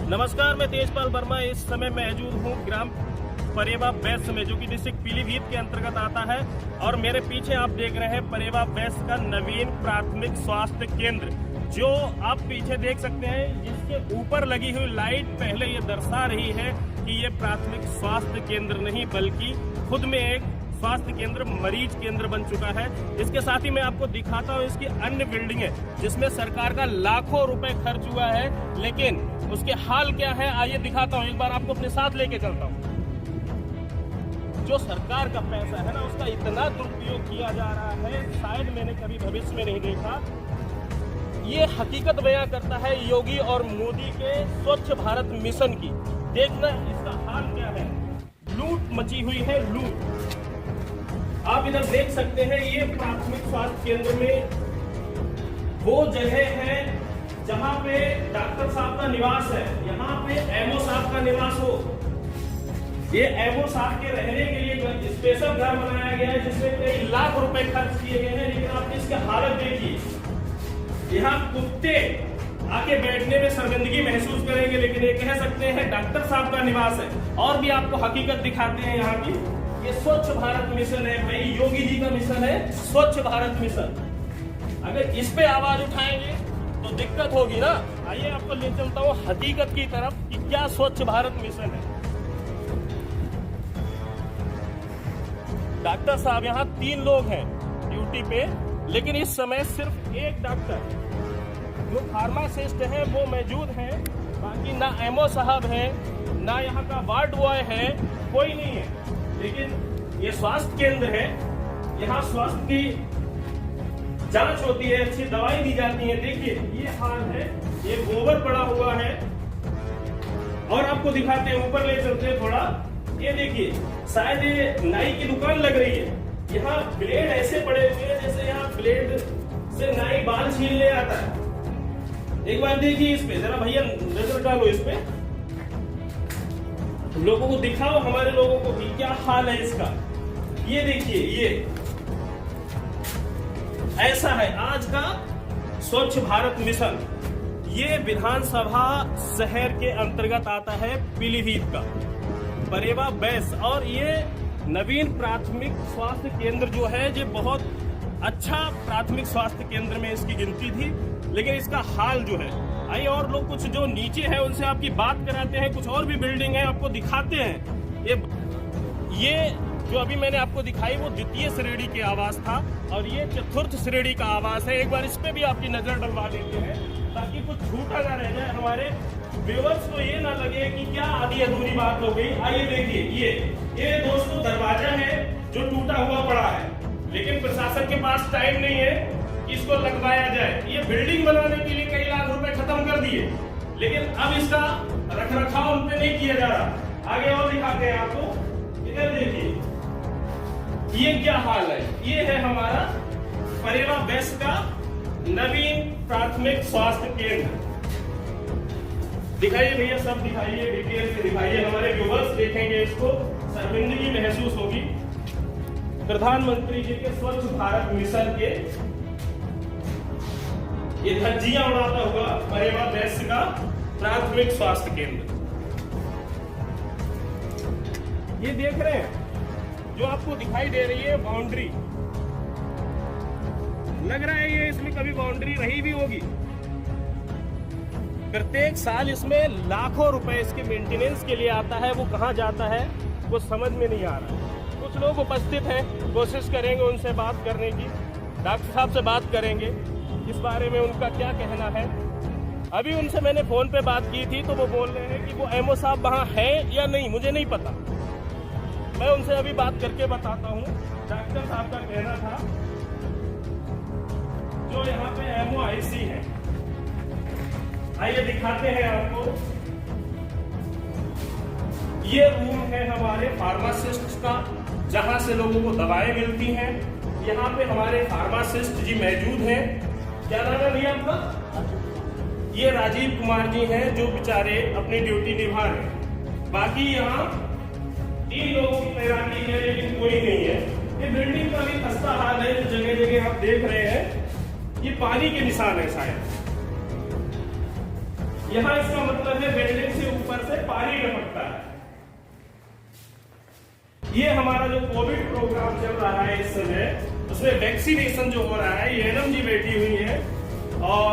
नमस्कार, मैं तेजपाल वर्मा। इस समय मौजूद हूँ ग्राम परेवा वेस्ट में, जो कि डिस्ट्रिक्ट पीलीभीत के अंतर्गत आता है। और मेरे पीछे आप देख रहे हैं परेवा वेस्ट का नवीन प्राथमिक स्वास्थ्य केंद्र, जो आप पीछे देख सकते हैं। जिसके ऊपर लगी हुई लाइट पहले ये दर्शा रही है कि ये प्राथमिक स्वास्थ्य केंद्र नहीं, बल्कि खुद में एक स्वास्थ्य केंद्र, मरीज केंद्र बन चुका है। इसके साथ ही मैं आपको दिखाता हूँ इसकी अन्य बिल्डिंगें, जिसमें सरकार का लाखों रुपए खर्च हुआ है, लेकिन उसके हाल क्या है आइए दिखाता हूँ। एक बार आपको अपने साथ लेके चलता हूँ। जो सरकार का पैसा है ना, उसका इतना दुरुपयोग किया जा रहा है, शायद मैंने कभी भविष्य में नहीं देखा। ये हकीकत बयां करता है योगी और मोदी के स्वच्छ भारत मिशन की। देखना इसका हाल क्या है। लूट मची हुई है, लूट। आप इधर देख सकते हैं, ये प्राथमिक स्वास्थ्य केंद्र में वो जगह है जहां पे डॉक्टर साहब का निवास है। यहाँ पे एमओ साहब का निवास हो। ये एमओ साहब के रहने के लिए स्पेशल घर बनाया गया है, जिसमें कई लाख रुपए खर्च किए गए हैं। लेकिन आप इसकी हालत देखिए, यहाँ कुत्ते आके बैठने में शर्मिंदगी महसूस करेंगे, लेकिन ये कह सकते हैं डॉक्टर साहब का निवास है। और भी आपको हकीकत दिखाते हैं यहाँ की। ये स्वच्छ भारत मिशन है भाई, योगी जी का मिशन है स्वच्छ भारत मिशन। अगर इस पे आवाज उठाएंगे तो दिक्कत होगी ना। आइए आपको ले चलता हूँ हकीकत की तरफ कि क्या स्वच्छ भारत मिशन है। डॉक्टर साहब यहाँ 3 लोग हैं ड्यूटी पे, लेकिन इस समय सिर्फ एक डॉक्टर जो फार्मासिस्ट है वो मौजूद है। बाकी ना एमओ साहब है, ना यहाँ का वार्ड बॉय है, कोई नहीं है। लेकिन ये स्वास्थ्य केंद्र है, यहाँ स्वास्थ्य की जांच होती है, अच्छी दवाई दी जाती है। देखिए ये हाल है, ये गोबर पड़ा हुआ है। और आपको दिखाते हैं, ऊपर ले चलते हैं थोड़ा। ये देखिए, शायद ये नाई की दुकान लग रही है। यहाँ ब्लेड ऐसे पड़े हुए हैं जैसे यहाँ ब्लेड से नाई बाल छीलने आता है। एक बार देखिए इस पे जरा, भैया नजर डालो इस पे, लोगों को दिखाओ, हमारे लोगों को भी क्या हाल है इसका। ये देखिए, ये ऐसा है आज का स्वच्छ भारत मिशन। ये विधानसभा शहर के अंतर्गत आता है पीलीभीत का परेवा बेस। और ये नवीन प्राथमिक स्वास्थ्य केंद्र जो है, ये बहुत अच्छा प्राथमिक स्वास्थ्य केंद्र में इसकी गिनती थी। लेकिन इसका हाल जो है, आइए और लोग कुछ जो नीचे है उनसे आपकी बात कराते हैं। कुछ और भी बिल्डिंग है, आपको दिखाते हैं। ये जो अभी मैंने आपको दिखाई वो द्वितीय श्रेणी के आवास था, और ये चतुर्थ श्रेणी का आवास है। एक बार इस पे भी आपकी नजर डलवा देते हैं, ताकि कुछ छूटा ना रह जाए। हमारे व्यूअर्स को ये ना लगे कि क्या आधी अधूरी बात हो गई। आइए देखिए, ये दोस्तों दरवाजा है जो टूटा हुआ पड़ा है, लेकिन प्रशासन के पास टाइम नहीं है कि इसको लगवाया जाए। ये बिल्डिंग बनाने के लिए कई लाख रुपए खत्म कर दिए, लेकिन अब इसका रखरखाव उन पे नहीं किया जा रहा। आगे और दिखाते हैं आपको। इधर देखिए, ये क्या हाल है। ये है हमारा परेवा वेस्ट का नवीन प्राथमिक स्वास्थ्य केंद्र। दिखाइए भैया, सब दिखाइए, डिटेल से दिखाइए। हमारे व्यूअर्स देखेंगे इसको, शर्मिंदगी महसूस होगी। प्रधानमंत्री जी के स्वच्छ भारत मिशन के ये धज्जियां उड़ाता हुआ परेवा वेस्ट का प्राथमिक स्वास्थ्य केंद्र। ये देख रहे हैं, जो आपको दिखाई दे रही है बाउंड्री, लग रहा है ये इसमें कभी बाउंड्री रही भी होगी। प्रत्येक साल इसमें लाखों रुपए इसके मेंटेनेंस के लिए आता है। वो कहाँ जाता है वो समझ में नहीं आ रहा है। कुछ लोग उपस्थित हैं, कोशिश करेंगे उनसे बात करने की। डॉक्टर साहब से बात करेंगे इस बारे में, उनका क्या कहना है। अभी उनसे मैंने फोन पे बात की थी, तो वो बोल रहे हैं कि वो एमओ साहब वहाँ है या नहीं, मुझे नहीं पता। मैं उनसे अभी बात करके बताता हूँ। डॉक्टर साहब का कहना था जो यहाँ पे एमओ आईसी है। आइए दिखाते हैं आपको। ये रूम है हमारे फार्मासिस्ट का, जहां से लोगों को दवाएं मिलती हैं। यहाँ पे हमारे फार्मासिस्ट जी मौजूद हैं। क्या नाम है भैया आपका? ये राजीव कुमार जी हैं, जो बेचारे अपनी ड्यूटी निभा रहे हैं। बाकी यहाँ 3 लोगों की तैनाती है, लेकिन कोई नहीं है। ये बिल्डिंग का भी खस्ता हाल है, जो जगह जगह आप देख रहे हैं। ये पानी के निशान है शायद। यहाँ इसका मतलब है बिल्डिंग से सर से पानी टपकता है। ये हमारा जो कोविड प्रोग्राम चल रहा है इस समय, उसमें वैक्सीनेशन जो हो रहा है, एएनएम जी बैठी हुई है और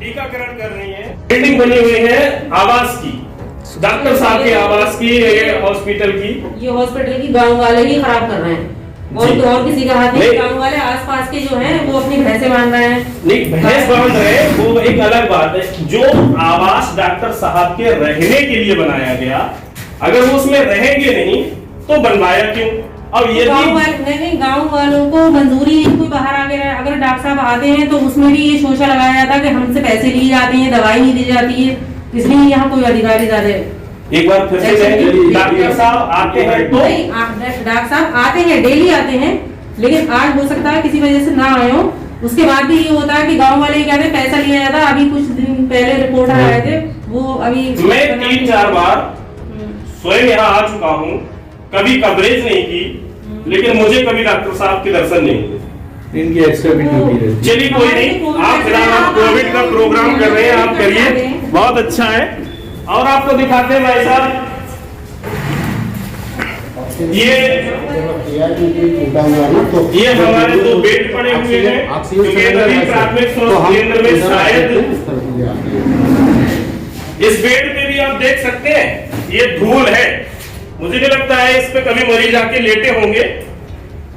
टीकाकरण कर रही है। बिल्डिंग बनी हुई है आवास की, डॉक्टर साहब के आवास की, ये हॉस्पिटल की, ये हॉस्पिटल की गांव वाले ही खराब कर रहे हैं और किसी का हाथ नहीं। गांव वाले आसपास के जो हैं वो अपनी भैंसे बांध रहे हैं। नहीं, भैंस बांध रहे हैं वो एक अलग बात है। जो आवास डॉक्टर साहब के रहने के लिए बनाया गया, अगर वो उसमें रहेंगे नहीं तो बनवाया क्यों? और ये गांव वालों को मंजूरी है, कोई बाहर आ गया, अगर डॉक्टर साहब आते हैं तो उसमें भी ये शोषा लगाया जाता है कि हमसे पैसे लिए जाते हैं, दवाई नहीं दी जाती है, इसलिए यहाँ कोई अधिकारी ज्यादा। एक बार फिर से डॉक्टर साहब आते हैं तो डॉक्टर साहब आते हैं, डेली आते हैं, लेकिन आज हो सकता है किसी वजह से ना आए हो। उसके बाद भी ये होता है कि गांव वाले कहते हैं पैसा लिया जाता है। अभी कुछ दिन पहले रिपोर्टर आए थे, वो अभी मैं 3-4 बार स्वयं यहाँ आ चुका हूँ, कभी कवरेज नहीं की, लेकिन मुझे कभी डॉक्टर साहब के दर्शन नहीं हुए। इनकी एक्स्ट्रा ड्यूटी है। चलिए कोई नहीं, आप फिलहाल आप कोविड का प्रोग्राम कर रहे हैं, आप करिए, बहुत अच्छा है। और आपको दिखाते हैं भाई साहब, ये हमारे 2 बेड पड़े हुए हैं, क्योंकि नवीन प्राथमिक स्वास्थ्य केंद्र में शायद इस बेड पे भी आप देख सकते हैं ये धूल है। मुझे नहीं लगता है इस पे कभी मरीज आके लेटे होंगे,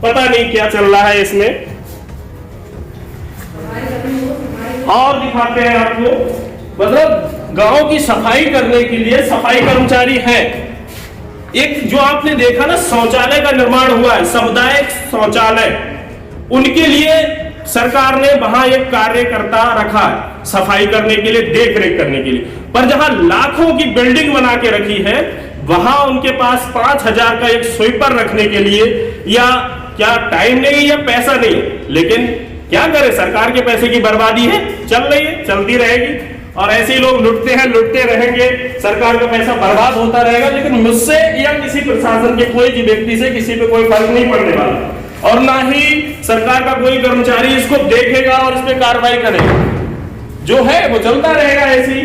पता नहीं क्या चल रहा है इसमें। और दिखाते हैं आपको, मतलब गांव की सफाई करने के लिए सफाई कर्मचारी हैं। एक जो आपने देखा ना शौचालय का निर्माण हुआ है, सामुदायिक शौचालय, उनके लिए सरकार ने वहां एक कार्यकर्ता रखा है सफाई करने के लिए, देख रेख करने के लिए। पर जहां लाखों की बिल्डिंग बना के रखी है, वहां उनके पास 5,000 का एक स्वीपर रखने के लिए या क्या टाइम नहीं या पैसा नहीं। लेकिन क्या करे, सरकार के पैसे की बर्बादी है, चल रही है, चलती रहेगी, और ऐसे ही लोग लुटते हैं, लुटते रहेंगे, सरकार का पैसा बर्बाद होता रहेगा। लेकिन मुझसे या किसी प्रशासन के कोई भी व्यक्ति से किसी पे कोई फर्क नहीं पड़ने वाला, और ना ही सरकार का कोई कर्मचारी इसको देखेगा और इस पे कार्रवाई करेगा। जो है वो चलता रहेगा ऐसे ही।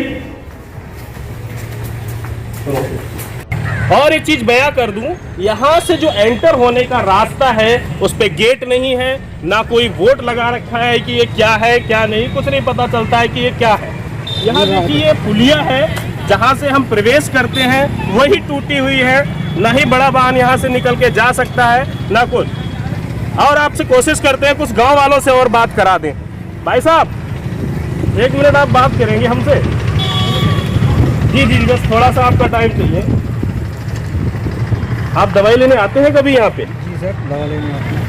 और एक चीज बयां कर दूं, यहां से जो एंटर होने का रास्ता है उस पे गेट नहीं है, ना कोई बोर्ड लगा रखा है कि ये क्या है क्या नहीं, कुछ नहीं पता चलता है कि ये क्या है। यहाँ देखिए ये पुलिया है जहाँ से हम प्रवेश करते हैं, वही टूटी हुई है, ना ही बड़ा वाहन यहाँ से निकल के जा सकता है ना कुछ। और आपसे कोशिश करते हैं कुछ गांव वालों से और बात करा दें। भाई साहब 1 मिनट आप बात करेंगे हमसे? जी जी, बस थोड़ा सा आपका टाइम चाहिए। आप दवाई लेने आते हैं कभी यहाँ पे? जी सर,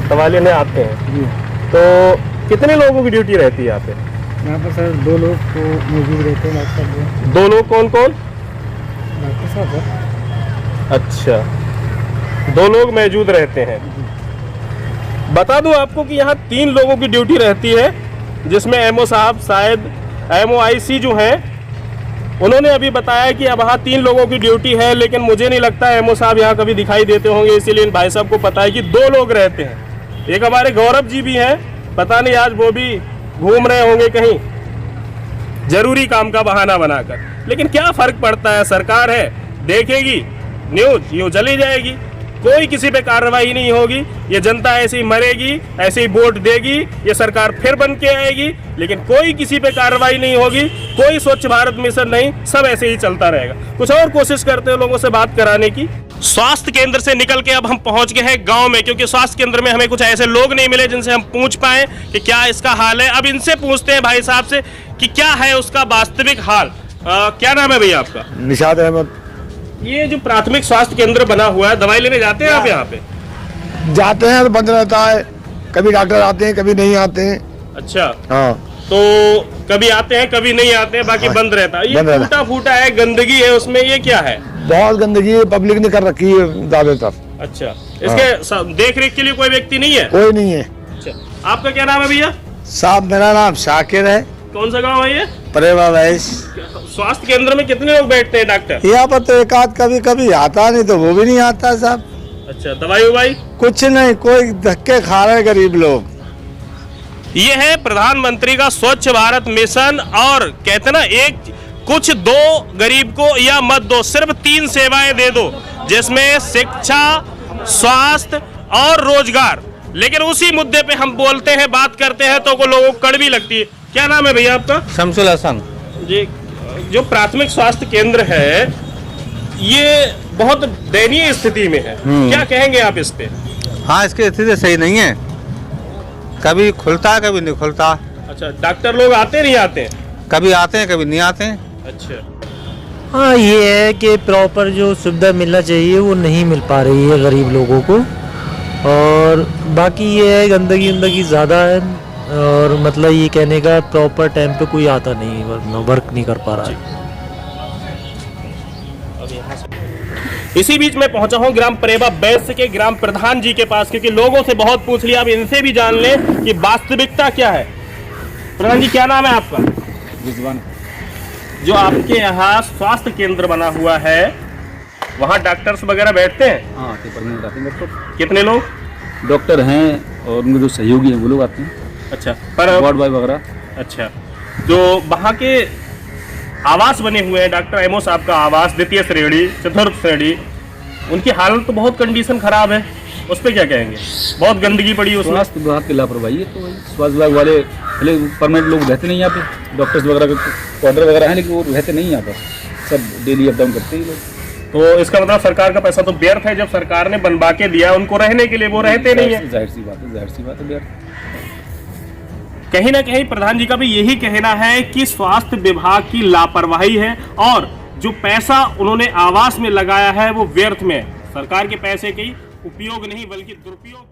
दवा लेने आते हैं जी। तो कितने लोगों की ड्यूटी रहती है यहाँ पे? यहाँ पर सर 2 लोग तो मौजूद रहते हैं। डॉक्टर साहब 2 लोग कौन कौन? डॉक्टर साहब। अच्छा, 2 लोग मौजूद रहते हैं। बता दूं आपको कि यहाँ 3 लोगों की ड्यूटी रहती है, जिसमें एमओ साहब, शायद MOIC जो हैं, उन्होंने अभी बताया कि अब वहाँ 3 लोगों की ड्यूटी है, लेकिन मुझे नहीं लगता एमओ साहब यहाँ कभी दिखाई देते होंगे, इसीलिए इन भाई साहब को पता है कि 2 लोग रहते हैं। एक हमारे गौरव जी भी हैं, पता नहीं आज वो भी घूम रहे होंगे कहीं जरूरी काम का बहाना बनाकर। लेकिन क्या फर्क पड़ता है, सरकार है, देखेगी न्यूज, यूं चली जाएगी, कोई किसी पे कार्रवाई नहीं होगी। ये जनता ऐसे ही मरेगी, ऐसे ही वोट देगी, ये सरकार फिर बन के आएगी, लेकिन कोई किसी पे कार्रवाई नहीं होगी, कोई स्वच्छ भारत मिशन नहीं, सब ऐसे ही चलता रहेगा। कुछ और कोशिश करते हैं लोगों से बात कराने की। स्वास्थ्य केंद्र से निकल के अब हम पहुंच गए हैं गांव में, क्योंकि स्वास्थ्य केंद्र में हमें कुछ ऐसे लोग नहीं मिले जिनसे हम पूछ पाए कि क्या इसका हाल है। अब इनसे पूछते हैं भाई साहब से कि क्या है उसका वास्तविक हाल। क्या नाम है भैया आपका? निशाद अहमद। ये जो प्राथमिक स्वास्थ्य केंद्र बना हुआ है, दवाई लेने जाते हैं आप यहाँ पे? जाते हैं तो बंद रहता है, कभी डॉक्टर आते हैं कभी नहीं आते हैं। अच्छा, हाँ, तो कभी आते हैं कभी नहीं आते हैं, बाकी बंद रहता है। ये टूटा फूटा है, गंदगी है उसमें, ये क्या है? बहुत गंदगी है, पब्लिक ने कर रखी है ज्यादातर। अच्छा, इसके देख रेख के लिए कोई व्यक्ति नहीं है? कोई नहीं है। अच्छा, आपका क्या नाम है भैया? साहब मेरा नाम शाकिर है। कौन सा गांव है ये? परेवा वैस। स्वास्थ्य केंद्र में कितने लोग बैठते हैं डॉक्टर? यहाँ पर तो एक आध कभी कभी आता, नहीं तो वो भी नहीं आता साहब। अच्छा, दवाई उवाई कुछ नहीं, कोई धक्के खा रहे गरीब लोग। ये है प्रधानमंत्री का स्वच्छ भारत मिशन, और कहते ना एक कुछ दो गरीब को या मत दो, सिर्फ 3 सेवाएं दे दो जिसमें शिक्षा, स्वास्थ्य और रोजगार। लेकिन उसी मुद्दे पे हम बोलते हैं, बात करते हैं तो लोगों को कड़वी लगती है। क्या नाम है भैया आपका? शमसुल हसन जी। जो प्राथमिक स्वास्थ्य केंद्र है ये बहुत दयनीय स्थिति में है, क्या कहेंगे आप इस पे? हाँ, इसकी स्थिति सही नहीं है, कभी खुलता है कभी नहीं खुलता। अच्छा, डॉक्टर लोग आते नहीं आते हैं? कभी आते हैं कभी नहीं आते हैं। अच्छा, हाँ, ये है कि प्रॉपर जो सुविधा मिलना चाहिए वो नहीं मिल पा रही है गरीब लोगों को। और बाकी ये है गंदगी ज़्यादा है, और मतलब ये कहने का प्रॉपर टाइम पे कोई आता नहीं, वर्क नहीं कर पा रहा है। इसी बीच में पहुंचा हूं ग्राम परेवा बैस के ग्राम प्रधान जी के पास, क्योंकि लोगों से बहुत पूछ लिया, अब इनसे भी जान लें कि वास्तविकता क्या है। प्रधान जी, क्या नाम है आपका? रिजवान। जो आपके यहाँ स्वास्थ्य केंद्र बना हुआ है वहाँ डॉक्टर्स वगैरह बैठते हैं? हाँ, परमानेंट आते हैं डॉक्टर। कितने लोग? डॉक्टर हैं और उनके जो सहयोगी हैं वो लोग आते हैं। अच्छा, पर वार्ड बॉय वगैरह। अच्छा, जो वहाँ के आवास बने हुए हैं, डॉक्टर एमओ साहब का आवास, द्वितीय श्रेणी, चतुर्थ श्रेणी, उनकी हालत तो बहुत कंडीशन खराब है, उस पर क्या कहेंगे? बहुत गंदगी पड़ी उसमें। स्वास्थ्य विभाग की लापरवाही है, तो स्वास्थ्य विभाग वाले पहले परमानेंट लोग रहते नहीं यहाँ पे, डॉक्टर्स वगैरह के क्वार्टर वगैरह हैं लेकिन वो रहते नहीं यहाँ पर, सब डेली अप डाउन करते हैं लोग। तो इसका मतलब सरकार का पैसा तो व्यर्थ है, जब सरकार ने बनवा के दिया उनको रहने के लिए, वो रहते नहीं है। जाहिर सी बात है व्यर्थ। कहीं ना कहीं प्रधान जी का भी यही कहना है कि स्वास्थ्य विभाग की लापरवाही है और जो पैसा उन्होंने आवास में लगाया है वो व्यर्थ में, सरकार के पैसे की उपयोग नहीं बल्कि दुरुपयोग।